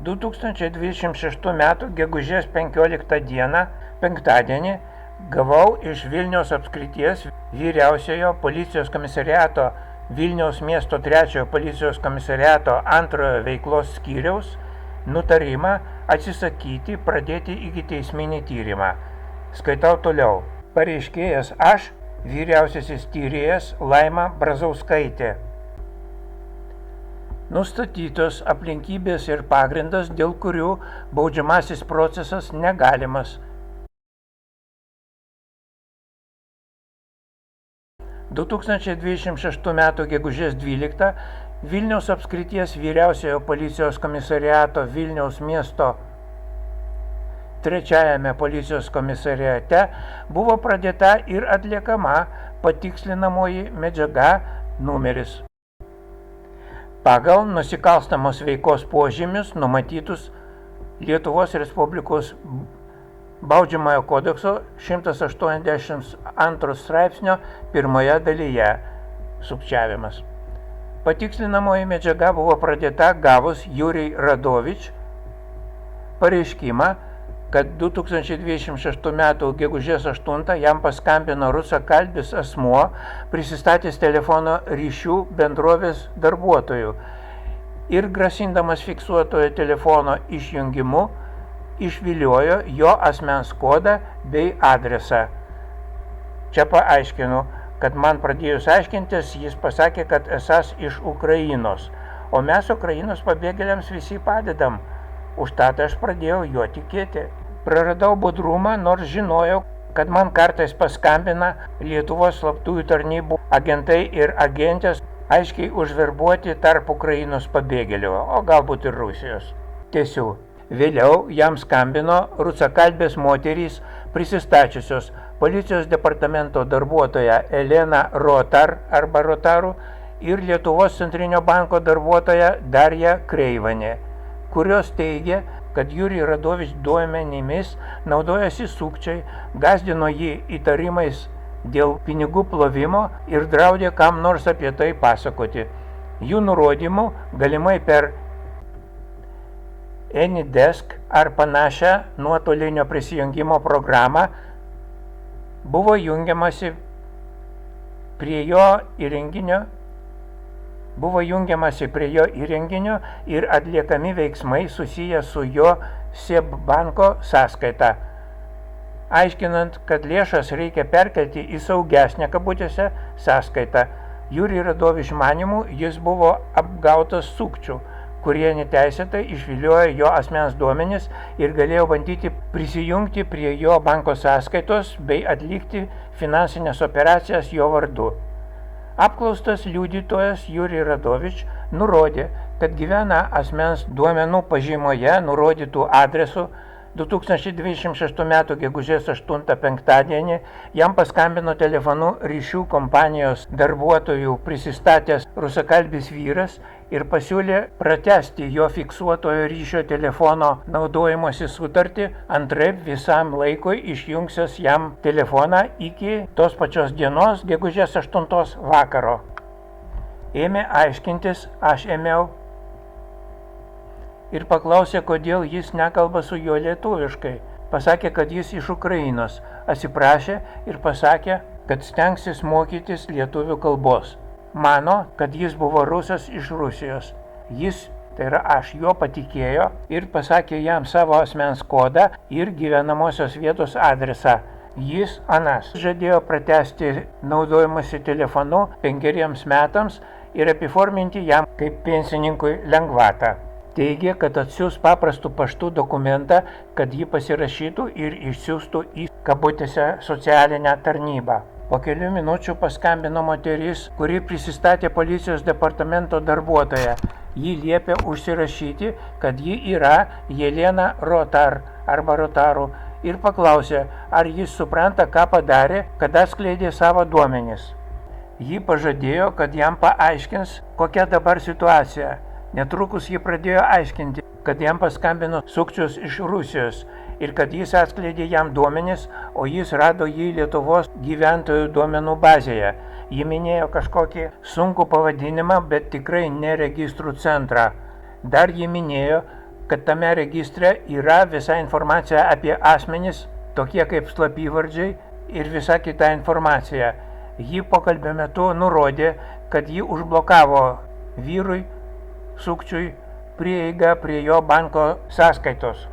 2026 m. gegužės 15 d. penktadienį gavau iš Vilniaus apskrities vyriausiojo policijos komisariato Vilniaus miesto 3 policijos komisariato 2 veiklos skyriaus nutarimą atsisakyti pradėti ikiteisminį tyrimą. Skaitau toliau. Pareiškėjas aš, vyriausiasis tyrėjas Laima Brazauskaitė. Nustatytos aplinkybės ir pagrindas, dėl kurių baudžiamasis procesas negalimas. 2026 m. gegužės 12 Vilniaus apskrities vyriausiojo policijos komisariato Vilniaus miesto 3 policijos komisariate buvo pradėta ir atliekama patikslinamoji medžiaga numeris. Pagal nusikalstamos veikos požymius numatytus Lietuvos Respublikos Baudžiamojo kodekso 182 straipsnio 1 dalyje sukčiavimas. Patikslinamoji medžiaga buvo pradėta gavus Jurijui Radovič pareiškimą, kad 2026 m. gegužės 8 jam paskambino rusakalbis asmuo, prisistatęs telefono ryšių bendrovės darbuotojų ir grasindamas fiksuotojo telefono išjungimu išviliojo jo asmens kodą bei adresą. Čia paaiškinu, kad man pradėjus aiškintis, jis pasakė, kad esas iš Ukrainos, o mes Ukrainos pabėgėliams visi padedam. Užtat aš pradėjau juo tikėti. Praradau budrumą, nors žinojau, kad man kartais paskambina Lietuvos slaptųjų tarnybų agentai ir agentės, aiškiai užverbuoti tarp Ukrainos pabėgėlių, o galbūt ir Rusijos. Tęsiu. Vėliau jam skambino rusakalbės moterys prisistačiusios policijos departamento darbuotoja Elena Rotar arba Rotaru ir Lietuvos centrinio banko darbuotoja Darja Kreivanė, kurios teigia, kad Jurijui Radovič duomenimis naudojasi sukčiai, gąsdino jį įtarimais dėl pinigų plovimo ir draudė kam nors apie tai pasakoti. Jų nurodymų galimai per AnyDesk ar panašią nuotolinio prisijungimo programą buvo jungiamasi prie jo įrenginio ir atliekami veiksmai susiję su jo SEB banko sąskaita, aiškinant, kad lėšas reikia perkelti į saugesnę kabutėse sąskaitą. Jurijui Radovič manymu jis buvo apgautas sukčių, kurie neteisėtai išviliojo jo asmens duomenis ir galėjo bandyti prisijungti prie jo banko sąskaitos bei atlikti finansinės operacijas jo vardu. Apklaustas liudytojas Jurijus Radovič nurodė, kad gyvena asmens duomenų pažymoje nurodytų adresų. 2026 m. gegužės 8 penktadienį jam paskambino telefonu ryšių kompanijos darbuotojų prisistatęs rusakalbis vyras ir pasiūlė pratęsti jo fiksuotojo ryšio telefono naudojimosi sutartį, antraip visam laikui išjungsias jam telefoną iki tos pačios dienos, gegužės 8 vakaro. Ėmė aiškintis, aš ėmiau ir paklausė, kodėl jis nekalba su juo lietuviškai. Pasakė, kad jis iš Ukrainos, atsiprašė ir pasakė, kad stengsis mokytis lietuvių kalbos. Mano, kad jis buvo rusas iš Rusijos. Jis, tai yra aš, juo patikėjo ir pasakė jam savo asmens kodą ir gyvenamosios vietos adresą. Jis, anas, žadėjo pratęsti naudojimąsi telefonu 5 metams ir apiforminti jam kaip pensininkui lengvatą. Teigia, kad atsiųs paprastų paštų dokumentą, kad jį pasirašytų ir išsiųstų į kabutėse socialinę tarnybą. Po kelių minučių paskambino moteris, kuri prisistatė policijos departamento darbuotoja. Ji liepė užsirašyti, kad ji yra Jelena Rotar arba Rotaru ir paklausė, ar jis supranta, ką padarė, kad atskleidė savo duomenis. Ji pažadėjo, kad jam paaiškins, kokia dabar situacija. Netrukus ji pradėjo aiškinti, kad jam paskambino sukčius iš Rusijos ir kad jis atskleidė jam duomenis, o jis rado jį Lietuvos gyventojų duomenų bazėje. Ji minėjo kažkokį sunkų pavadinimą, bet tikrai ne registrų centrą. Dar ji minėjo, kad tame registre yra visa informacija apie asmenis, tokie kaip slapyvardžiai ir visa kita informacija. Ji pokalbio metu nurodė, kad ji užblokavo vyrui, sukčiui, prieigą prie jo banko sąskaitos.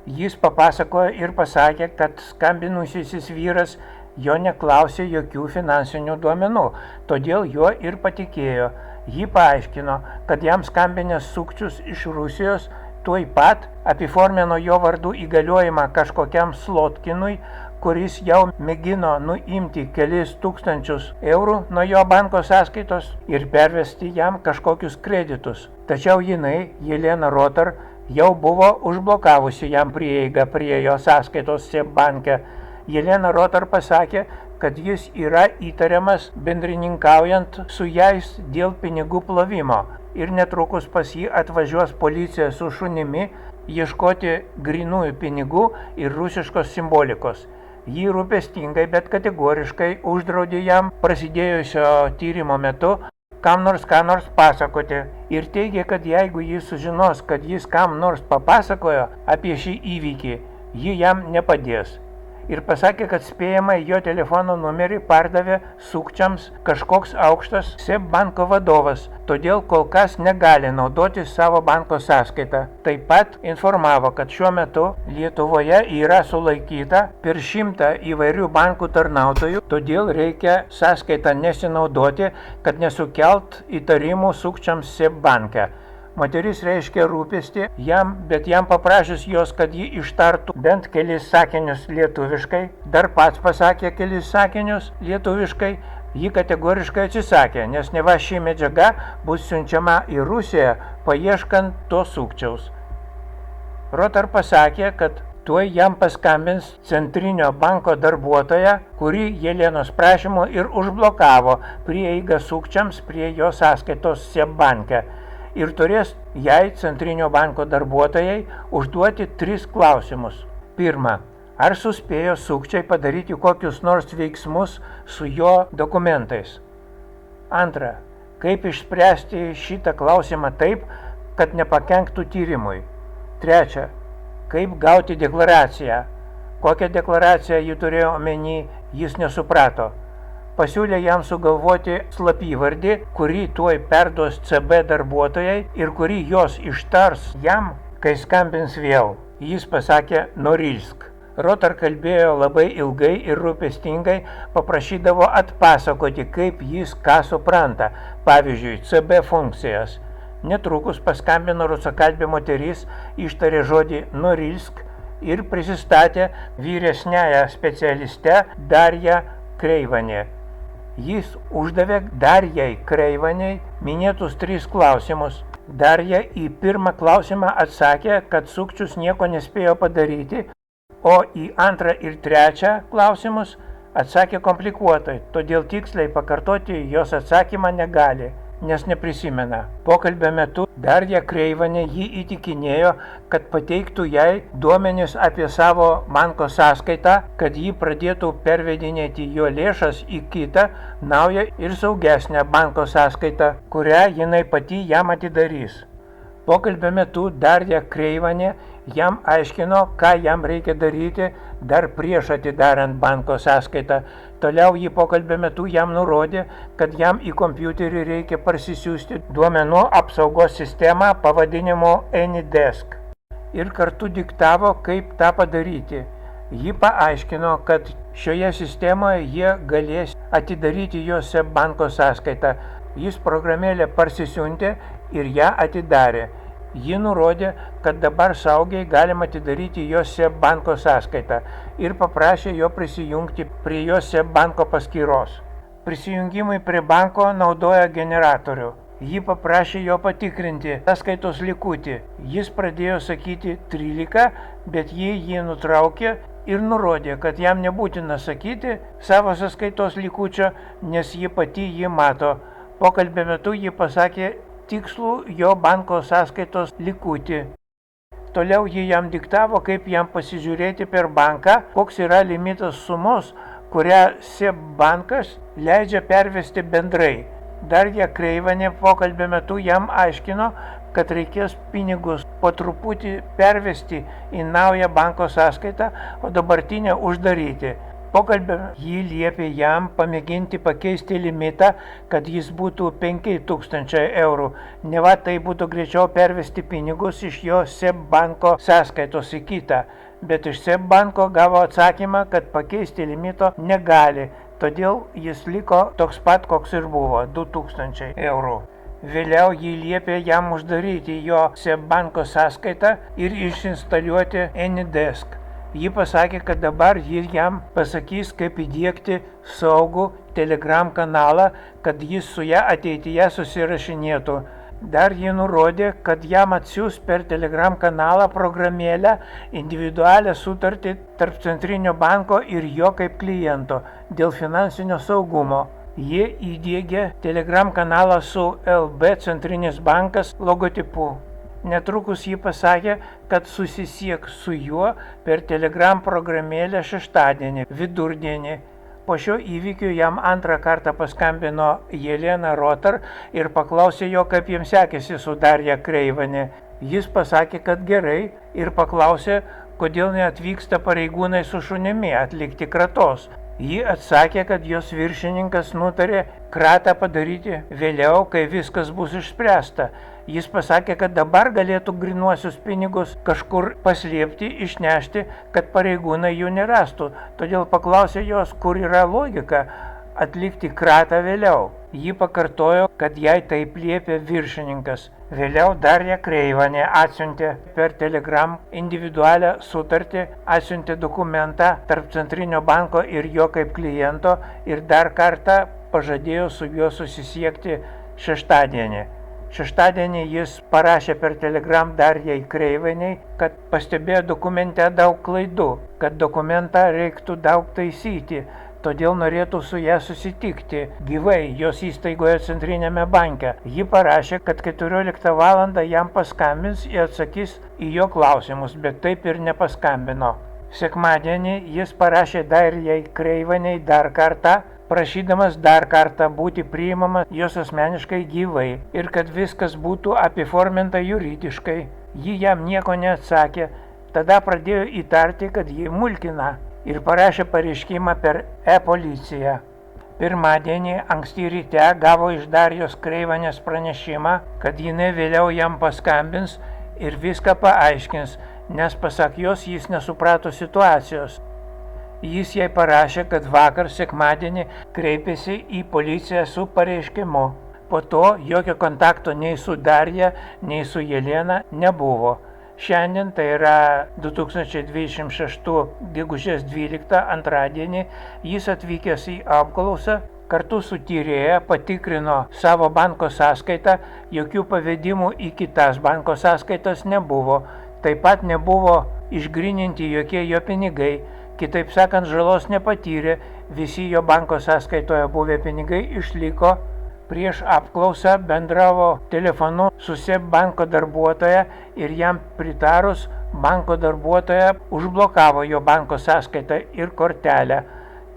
Jis papasakojo ir pasakė, kad skambinusysis vyras jo neklausė jokių finansinių duomenų, todėl juo ir patikėjo. Ji paaiškino, kad jam skambinęs sukčius iš Rusijos tuoj pat apiformino jo vardu įgaliojimą kažkokiam Slotkinui, kuris jau mėgino nuimti kelis tūkstančius eurų nuo jo banko sąskaitos ir pervesti jam kažkokius kreditus. Tačiau jinai, Jelena Rotar, jau buvo užblokavusi jam prieigą prie jo sąskaitos SEB banke. Jelena Rotar pasakė, kad jis yra įtariamas bendrininkaujant su jais dėl pinigų plovimo ir netrukus pas jį atvažiuos policija su šunimi ieškoti grynųjų pinigų ir rusiškos simbolikos. Jį rūpestingai, bet kategoriškai uždraudė jam prasidėjusio tyrimo metu kam nors ką nors pasakoti ir teigė, kad jeigu jis sužinos, kad jis kam nors papasakojo apie šį įvykį, ji jam nepadės. Ir pasakė, kad spėjamai jo telefono numerį pardavė sukčiams kažkoks aukštas SEB banko vadovas, todėl kol kas negali naudoti savo banko sąskaitą. Taip pat informavo, kad šiuo metu Lietuvoje yra sulaikyta per 100 įvairių bankų tarnautojų, todėl reikia sąskaitą nesinaudoti, kad nesukelt įtarimų sukčiams SEB banke. Moteris reiškia rūpestį jam, bet jam paprašius jos, kad ji ištartų bent kelis sakinius lietuviškai, dar pats pasakė kelis sakinius lietuviškai, ji kategoriškai atsisakė, nes neva ši medžiaga bus siunčiama į Rusiją, paieškant to sukčiaus. Rotar pasakė, kad tuoj jam paskambins centrinio banko darbuotoja, kuri Jelenos prašymu ir užblokavo prieigą sukčiams prie jo sąskaitos SEB banke. Ir turės jai centrinio banko darbuotojai užduoti 3 klausimus. Pirma, ar suspėjo sukčiai padaryti kokius nors veiksmus su jo dokumentais? Antra, kaip išspręsti šitą klausimą taip, kad nepakenktų tyrimui? Trečia, kaip gauti deklaraciją? Kokią deklaraciją ji turėjo omeny, jis nesuprato. Pasiūlė jam sugalvoti slapyvardį, kurį tuoj perduos CB darbuotojai ir kurį jos ištars jam, kai skambins vėl. Jis pasakė Norilsk. Rotar kalbėjo labai ilgai ir rūpestingai, paprašydavo atpasakoti, kaip jis ką supranta, pavyzdžiui, CB funkcijas. Netrukus paskambino rusakalbė moteris, ištarė žodį Norilsk ir prisistatė vyresniąją specialiste Darja Kreivanė. Jis uždavė Darjai Kreivaniai minėtus 3 klausimus. Darja į pirmą klausimą atsakė, kad sukčius nieko nespėjo padaryti, o į antrą ir trečią klausimus atsakė komplikuotai, todėl tiksliai pakartoti jos atsakymą negali, nes neprisimena. Pokalbio metu Darja Kreivanė jį įtikinėjo, kad pateiktų jai duomenis apie savo banko sąskaitą, kad jį pradėtų pervedinėti jo lėšas į kitą, naują ir saugesnę banko sąskaitą, kurią jinai pati jam atidarys. Pokalbio metu Darja Kreivanė jam aiškino, ką jam reikia daryti dar prieš atidarant banko sąskaitą. Toliau jį pokalbio metu jam nurodė, kad jam į kompiuterį reikia parsisiųsti duomenų apsaugos sistemą pavadinimu AnyDesk ir kartu diktavo, kaip tą padaryti. Ji paaiškino, kad šioje sistemoje jie galės atidaryti jo SEB banko sąskaitą. Jis programėlę parsisiuntė ir ją atidarė. Ji nurodė, kad dabar saugiai galima atidaryti jo SEB banko sąskaitą ir paprašė jo prisijungti prie jo SEB banko paskyros. Prisijungimui prie banko naudoja generatorių. Ji paprašė jo patikrinti sąskaitos likutį. Jis pradėjo sakyti 13, bet ji jį nutraukė ir nurodė, kad jam nebūtina sakyti savo sąskaitos likučio, nes ji pati jį mato. Pokalbio metu ji pasakė tikslų jo banko sąskaitos likutį. Toliau ji jam diktavo, kaip jam pasižiūrėti per banką, koks yra limitas sumos, kurią SEB bankas leidžia pervesti bendrai. Darja Kreivanė pokalbio metu jam aiškino, kad reikės pinigus po truputį pervesti į naują banko sąskaitą, o dabartinę uždaryti. Pokalbė jį liepė jam pamėginti pakeisti limitą, kad jis būtų 5000 eurų. Neva tai būtų greičiau pervesti pinigus iš jo SEB banko sąskaitos į kitą. Bet iš SEB banko gavo atsakymą, kad pakeisti limito negali, todėl jis liko toks pat, koks ir buvo, 2000 eurų. Vėliau jį liepė jam uždaryti jo SEB banko sąskaitą ir išinstaliuoti AnyDesk. Ji pasakė, kad dabar jis jam pasakys, kaip įdiegti saugų Telegram kanalą, kad jis su ją ateityje susirašinėtų. Dar ji nurodė, kad jam atsiųs per Telegram kanalą programėlę individualią sutartį tarp Centrinio banko ir jo kaip kliento dėl finansinio saugumo. Ji įdiegė Telegram kanalą su LB Centrinis bankas logotipu. Netrukus ji pasakė, kad susisieks su juo per Telegram programėlę šeštadienį, vidurdienį. Po šio įvykio jam antrą kartą paskambino Jelena Rotar ir paklausė jo, kaip jiems sekėsi su Darja Kreivane. Jis pasakė, kad gerai ir paklausė, kodėl neatvyksta pareigūnai su šunimi atlikti kratos. Ji atsakė, kad jos viršininkas nutarė kratą padaryti vėliau, kai viskas bus išspręsta. Jis pasakė, kad dabar galėtų grynuosius pinigus kažkur paslėpti, išnešti, kad pareigūnai jų nerastų. Todėl paklausė jos, kur yra logika atlikti kratą vėliau. Ji pakartojo, kad jai taip liepė viršininkas. Vėliau Darja Kreivane atsiuntė per Telegram individualią sutartį, atsiuntė dokumentą tarp Centrinio banko ir jo kaip kliento ir dar kartą pažadėjo su juo susisiekti šeštadienį. Šeštadienį jis parašė per Telegram Darjai Kreivaniai, kad pastebėjo dokumente daug klaidų, kad dokumentą reiktų daug taisyti, todėl norėtų su ją susitikti gyvai jos įstaigoje Centrinėme banke. Ji parašė, kad 14 val. Jam paskambins ir atsakys į jo klausimus, bet taip ir nepaskambino. Sekmadienį jis parašė Darjai Kreivaniai dar kartą, prašydamas dar kartą būti priimamas jos asmeniškai gyvai ir kad viskas būtų apiforminta juridiškai. Ji jam nieko neatsakė, tada pradėjo įtarti, kad jį mulkina ir parašė pareiškimą per e-policiją. Pirmadienį anksti ryte gavo iš Darjos Kreivanės pranešimą, kad jinai vėliau jam paskambins ir viską paaiškins, nes pasak jos jis nesuprato situacijos. Jis jai parašė, kad vakar sekmadienį kreipėsi į policiją su pareiškimu. Po to jokio kontakto nei su Darja, nei su Jelena nebuvo. Šiandien, tai yra 2026 gegužės 12 antradienį, jis atvykęs į apklausą, kartu su tyrėja patikrino savo banko sąskaitą, jokių pavedimų į kitas banko sąskaitas nebuvo. Taip pat nebuvo išgryninti jokie jo pinigai. Kitaip sakant, žalos nepatyrė, visi jo banko sąskaitoje buvę pinigai išliko. Prieš apklausą bendravo telefonu su SEB banko darbuotoja ir jam pritarus banko darbuotoja užblokavo jo banko sąskaitą ir kortelę.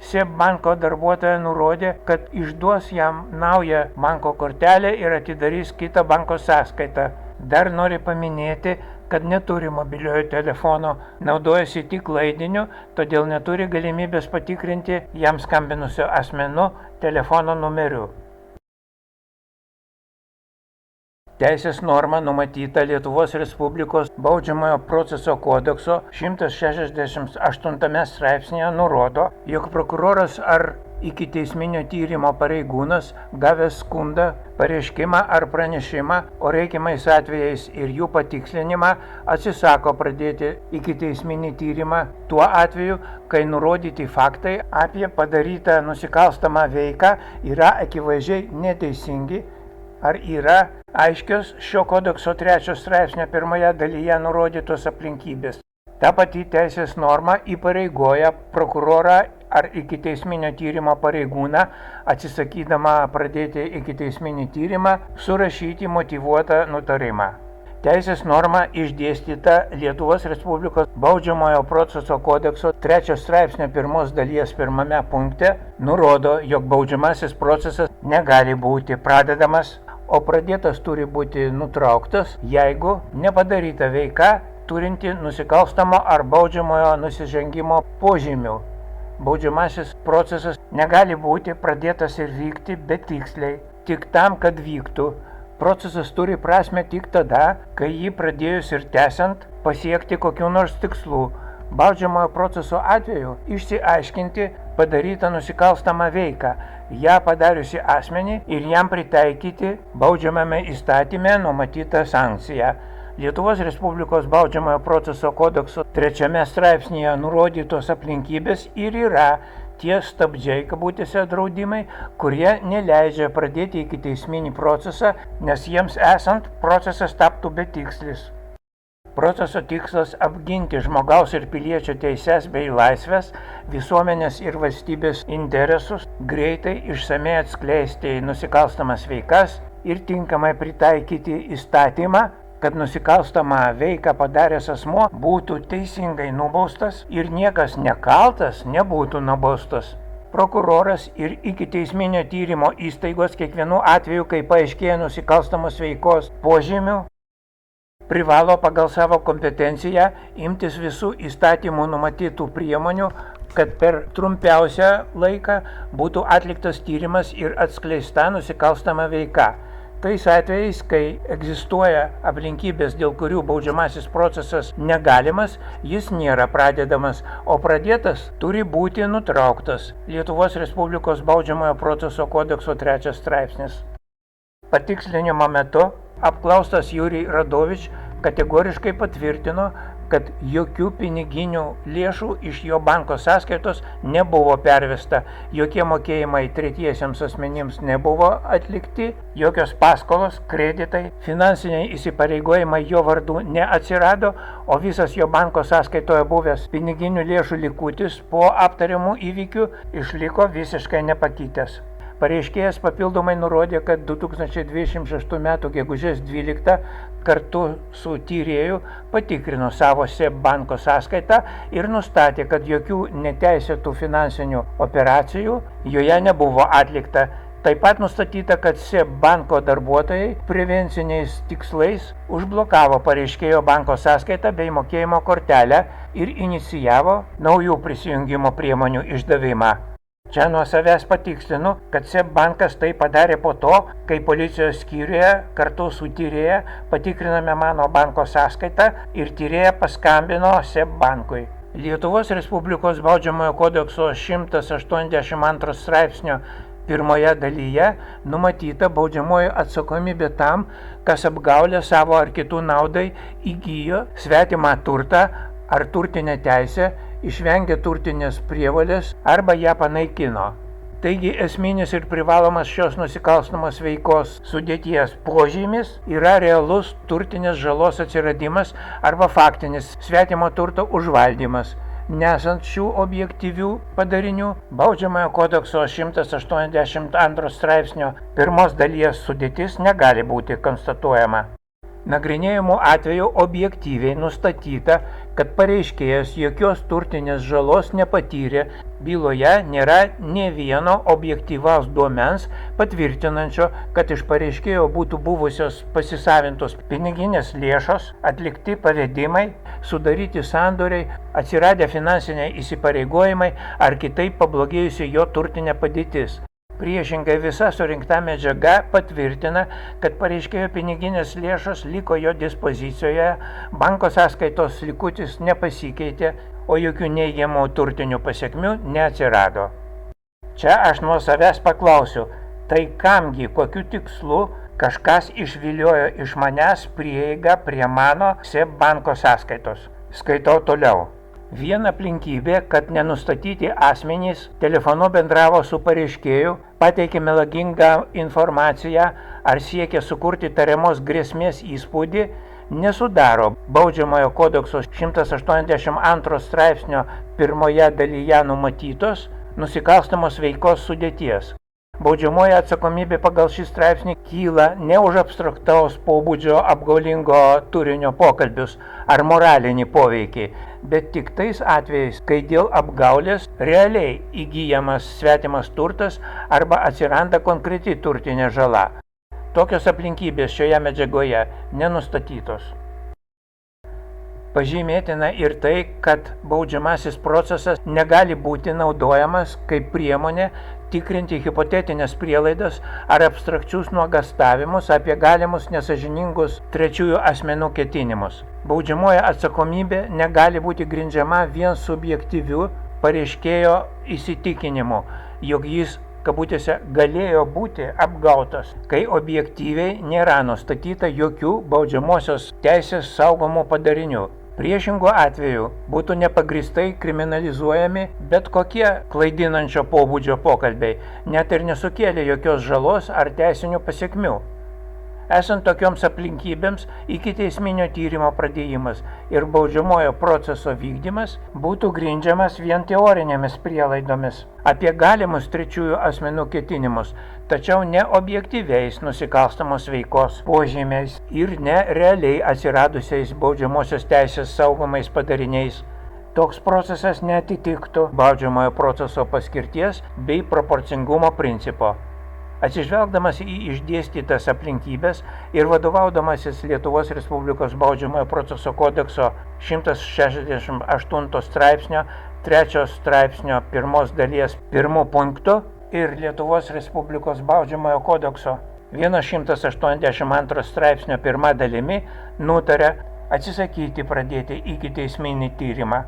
SEB banko darbuotoja nurodė, kad išduos jam naują banko kortelę ir atidarys kitą banko sąskaitą. Dar nori paminėti, kad neturi mobiliojo telefono, naudojasi tik laidiniu, todėl neturi galimybės patikrinti jam skambinusio asmenų telefono numeriu. Teisės norma numatyta Lietuvos Respublikos baudžiamojo proceso kodekso 168 straipsnėje nurodo, jog prokuroras ar ikiteisminio tyrimo pareigūnas gavęs skundą, pareiškimą ar pranešimą, o reikiamais atvejais ir jų patikslinimą, atsisako pradėti ikiteisminį tyrimą tuo atveju, kai nurodyti faktai apie padarytą nusikalstamą veiką yra akivaizdžiai neteisingi ar yra aiškios šio kodekso 3 straipsnio 1 dalyje nurodytos aplinkybės. Ta pati teisės norma įpareigoja prokurorą ar ikiteisminio tyrimo pareigūną, atsisakydama pradėti ikiteisminį tyrimą, surašyti motyvuotą nutarimą. Teisės norma išdėstyta Lietuvos Respublikos baudžiamojo proceso kodekso 3 straipsnio 1 dalies 1 punkte nurodo, jog baudžiamasis procesas negali būti pradedamas, o pradėtas turi būti nutrauktas, jeigu nepadaryta veika turinti nusikalstamo ar baudžiamojo nusižengimo požymių. Baudžiamasis procesas negali būti pradėtas ir vykti betiksliai, tik tam, kad vyktų. Procesas turi prasmę tik tada, kai jį pradėjus ir tęsiant pasiekti kokių nors tikslų. Baudžiamojo proceso atveju išsiaiškinti padarytą nusikalstamą veiką, ją padariusi asmenį ir jam pritaikyti baudžiamame įstatyme numatytą sankciją. Lietuvos Respublikos baudžiamojo proceso kodekso 3 straipsnyje nurodytos aplinkybės ir yra tie stabdžiai kabutėse draudimai, kurie neleidžia pradėti ikiteisminį procesą, nes jiems esant procesas taptų betikslis. Proceso tikslas apginti žmogaus ir piliečio teises bei laisvės, visuomenės ir valstybės interesus, greitai išsamei atskleisti nusikalstamas veikas ir tinkamai pritaikyti įstatymą, kad nusikalstamą veiką padaręs asmuo būtų teisingai nubaustas ir niekas nekaltas nebūtų nubaustas. Prokuroras ir ikiteisminio tyrimo įstaigos kiekvienu atveju, kai paaiškėja nusikalstamos veikos požymių, privalo pagal savo kompetenciją imtis visų įstatymų numatytų priemonių, kad per trumpiausią laiką būtų atliktas tyrimas ir atskleista nusikalstama veika. Tais atvejais, kai egzistuoja aplinkybės, dėl kurių baudžiamasis procesas negalimas, jis nėra pradedamas, o pradėtas turi būti nutrauktas. Lietuvos Respublikos baudžiamojo proceso kodekso 3 straipsnis. Patikslinimo metu apklaustas Jurijus Radovič kategoriškai patvirtino, kad jokių piniginių lėšų iš jo banko sąskaitos nebuvo pervesta, jokie mokėjimai tretiesiems asmenims nebuvo atlikti, jokios paskolos, kreditai, finansiniai įsipareigojimai jo vardu neatsirado, o visas jo banko sąskaitoje buvęs piniginių lėšų likutis po aptariamų įvykių išliko visiškai nepakitęs. Pareiškėjas papildomai nurodė, kad 2026 m. gegužės 12 kartu su tyrėju patikrino savo SEB banko sąskaitą ir nustatė, kad jokių neteisėtų finansinių operacijų joje nebuvo atlikta. Taip pat nustatyta, kad SEB banko darbuotojai prevenciniais tikslais užblokavo pareiškėjo banko sąskaitą bei mokėjimo kortelę ir inicijavo naujų prisijungimo priemonių išdavimą. Čia nuo savęs patikslinu, kad SEB bankas tai padarė po to, kai policijos skyriuje kartu su tyrėja patikrinome mano banko sąskaitą ir tyrėja paskambino SEB bankui. Lietuvos Respublikos baudžiamojo kodekso 182 straipsnio 1 dalyje numatyta baudžiamoji atsakomybė tam, kas apgaulę savo ar kitų naudai įgijo svetimą turtą ar turtinę teisę, išvengė turtinės prievolės arba ją panaikino. Taigi esminis ir privalomas šios nusikalstamos veikos sudėties požymis yra realus turtinės žalos atsiradimas arba faktinis svetimo turto užvaldymas. Nesant šių objektyvių padarinių, baudžiamojo kodekso 182 straipsnio 1 dalies sudėtis negali būti konstatuojama. Nagrinėjimų atveju objektyviai nustatyta, kad pareiškėjas jokios turtinės žalos nepatyrė, byloje nėra nė vieno objektyvaus duomens patvirtinančio, kad iš pareiškėjo būtų buvusios pasisavintos piniginės lėšos, atlikti pavedimai, sudaryti sandoriai, atsiradę finansiniai įsipareigojimai ar kitaip pablogėjusi jo turtinė padėtis. Priešingai visa surinkta medžiaga patvirtina, kad pareiškėjo piniginės lėšos liko jo dispozicijoje, banko sąskaitos likutis nepasikeitė, o jokių neigiamų turtinių pasekmių neatsirado. Čia aš nuo savęs paklausiu, tai kamgi, kokiu tikslu kažkas išviliojo iš manęs prieigą prie mano SEB banko sąskaitos. Skaitau toliau. Viena aplinkybė, kad nenustatyti asmenys telefonu bendravo su pareiškėju, pateikė melagingą informaciją ar siekė sukurti tariamos grėsmės įspūdį, nesudaro baudžiamojo kodekso 182 straipsnio 1 dalyje numatytos nusikalstamos veikos sudėties. Baudžiamoji atsakomybė pagal šį straipsnį kyla ne už abstraktaus pobūdžio apgaulingo turinio pokalbius ar moralinį poveikį, bet tik tais atvejais, kai dėl apgaulės realiai įgyjamas svetimas turtas arba atsiranda konkreti turtinė žala. Tokios aplinkybės šioje medžiagoje nenustatytos. Pažymėtina ir tai, kad baudžiamasis procesas negali būti naudojamas kaip priemonė tikrinti hipotetinės prielaidas ar abstrakčius nuogastavimus apie galimus nesąžiningus trečiųjų asmenų ketinimus. Baudžiamoji atsakomybė negali būti grindžiama vien subjektyviu pareiškėjo įsitikinimu, jog jis kabutėse galėjo būti apgautas, kai objektyviai nėra nustatyta jokių baudžiamosios teisės saugomų padarinių. Priešingu atveju būtų nepagristai kriminalizuojami bet kokie klaidinančio pobūdžio pokalbiai, net ir nesukėlė jokios žalos ar teisinių pasekmių. Esant tokioms aplinkybėms, ikiteisminio tyrimo pradėjimas ir baudžiamojo proceso vykdymas būtų grindžiamas vien teorinėmis prielaidomis apie galimus trečiųjų asmenų ketinimus, tačiau ne objektyviais nusikalstamos veikos požymiais ir ne realiai atsiradusiais baudžiamosios teisės saugomais padariniais. Toks procesas neatitiktų baudžiamojo proceso paskirties bei proporcingumo principo. Atsižvelgdamas į išdėstytas aplinkybės ir vadovaudamasis Lietuvos Respublikos baudžiamojo proceso kodekso 168 straipsnio 3 straipsnio 1 dalies 1 punkto ir Lietuvos Respublikos baudžiamojo kodekso 182 straipsnio 1 dalimi nutarė atsisakyti pradėti ikiteisminį tyrimą.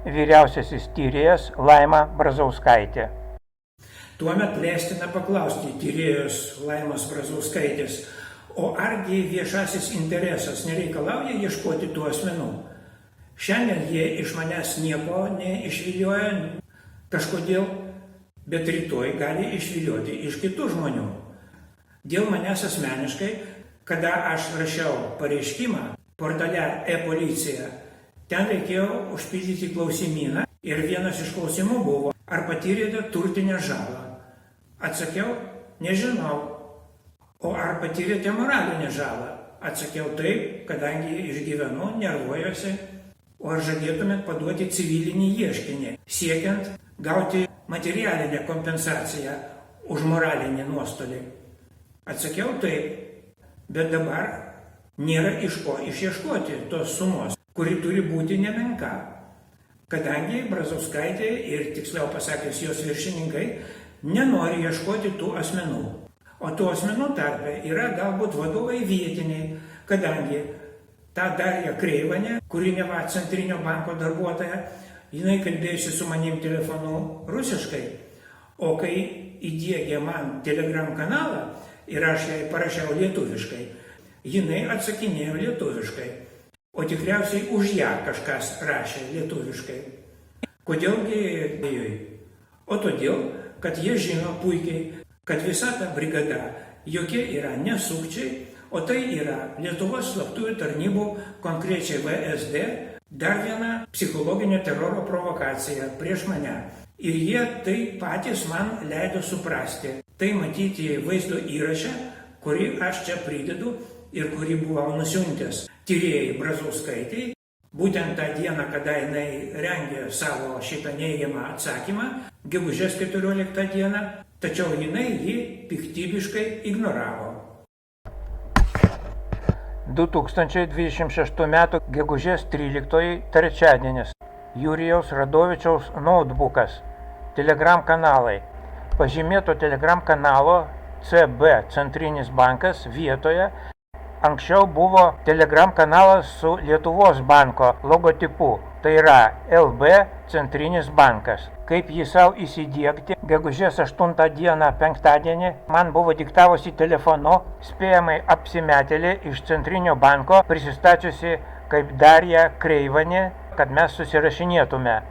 Vyriausiasis tyrėjas Laima Brazauskaitė. Tuomet leistina paklausti tyrėjos Laimos Brazauskaitės, o argi viešasis interesas nereikalauja ieškoti tų asmenų? Šiandien jie iš manęs nieko neišvilioja kažkodėl, bet rytoj gali išvilioti iš kitų žmonių. Dėl manęs asmeniškai, kada aš rašiau pareiškimą portale e-policija, ten reikėjo užpildyti klausimyną ir vienas iš klausimų buvo, ar patyrėte turtinę žalą. Atsakiau, nežinau. O ar patyrėte moralinę žalą? Atsakiau taip, kadangi išgyvenu, nervuojuosi. O ar žadėtumėt paduoti civilinį ieškinį, siekiant gauti materialinę kompensaciją už moralinį nuostolį? Atsakiau taip, bet dabar nėra iš ko išieškoti tos sumos, kuri turi būti nemenka. Kadangi Brazauskaitė ir tiksliau pasakęs jos viršininkai nenori ieškoti tų asmenų. O tų asmenų tarpe yra galbūt vadovai vietiniai, kadangi ta Darija Kreivanė, kuri neva Centrinio banko darbuotoja, jinai kalbėjusi su manim telefonu rusiškai, o kai įdiegė man Telegram kanalą ir aš jai parašiau lietuviškai, jinai atsakinėjo lietuviškai. O tikriausiai už ją kažkas rašė lietuviškai. Kodėlgi dėjoj? O todėl, kad jie žino puikiai, kad visa ta brigada jokie yra ne sukčiai, o tai yra Lietuvos slaptųjų tarnybų, konkrečiai VSD, dar viena psichologinio teroro provokacija prieš mane. Ir jie tai patys man leido suprasti. Tai matyti vaizdo įraše, kurį aš čia pridedu ir kurį buvau nusiuntęs tyrėjai Brazauskaitei, būtent tą dieną, kada jinai rengė savo šitą neigiamą atsakymą, gegužės 14 dieną, tačiau jinai jį piktybiškai ignoravo. 2026 m. gegužės 13 trečiadienis. Jurijaus Radovičiaus notebookas. Telegram kanalai. Pažymėto Telegram kanalo CB Centrinis bankas vietoje anksčiau buvo Telegram kanalas su Lietuvos banko logotipu, tai yra LB Centrinis bankas. Kaip jį savo įsidiegti, gegužės 8 dieną penktadienį man buvo diktavusi telefonu spėjamai apsimetėlė iš Centrinio banko, prisistačiusi kaip Darija Kreivanė, kad mes susirašinėtume.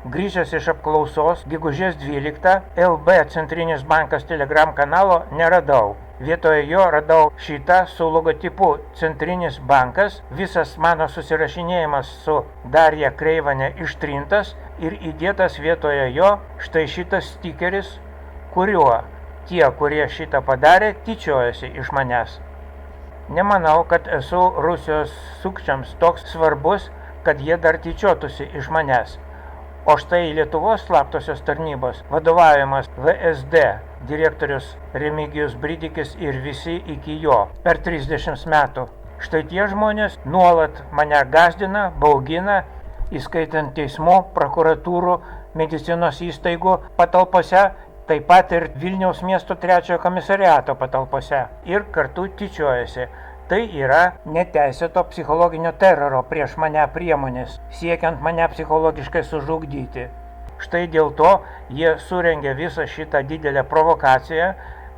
Grįžęs iš apklausos, gegužės 12 LB Centrinis bankas Telegram kanalo neradau. Vietoje jo radau šitą su logotipu Centrinis bankas, visas mano susirašinėjimas su Darija Kreivanė ištrintas ir įdėtas vietoje jo štai šitas stikeris, kuriuo tie, kurie šitą padarė, tyčiojasi iš manęs. Nemanau, kad esu Rusijos sukčiams toks svarbus, kad jie dar tyčiotųsi iš manęs. O štai Lietuvos slaptosios tarnybos, vadovaujamas VSD, direktorius Remigijus Bridikis ir visi iki jo per 30 metų. Štai tie žmonės nuolat mane gąsdina, baugina, įskaitant teismų, prokuratūrų, medicinos įstaigų patalpose, taip pat ir Vilniaus miesto 3 komisariato patalpose ir kartu tyčiojasi. Tai yra neteisėto psichologinio teroro prieš mane priemonės, siekiant mane psichologiškai sužlugdyti. Štai dėl to jie surengė visą šitą didelę provokaciją,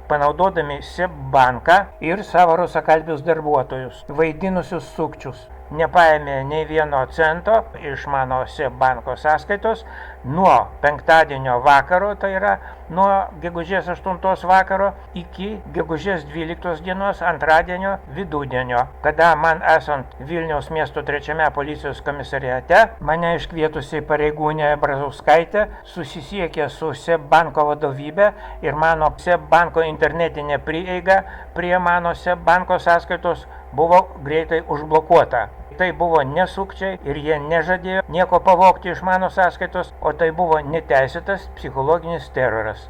panaudodami SEB banką ir savo rusakalbius darbuotojus, vaidinusius sukčius. Nepaėmė nei vieno cento iš mano SEB banko sąskaitos nuo penktadienio vakaro, tai yra nuo gegužės 8 vakaro iki gegužės 12 dienos antradienio vidudienio, kada man esant Vilniaus miesto 3 policijos komisariate, mane iškvietusi pareigūnė Brazauskaitė susisiekė su SEB banko vadovybė ir mano SEB banko internetinė prieiga prie mano SEB banko sąskaitos buvo greitai užblokuota. Tai buvo nesukčiai ir jie nežadėjo nieko pavogti iš mano sąskaitos, o tai buvo neteisėtas psichologinis teroras.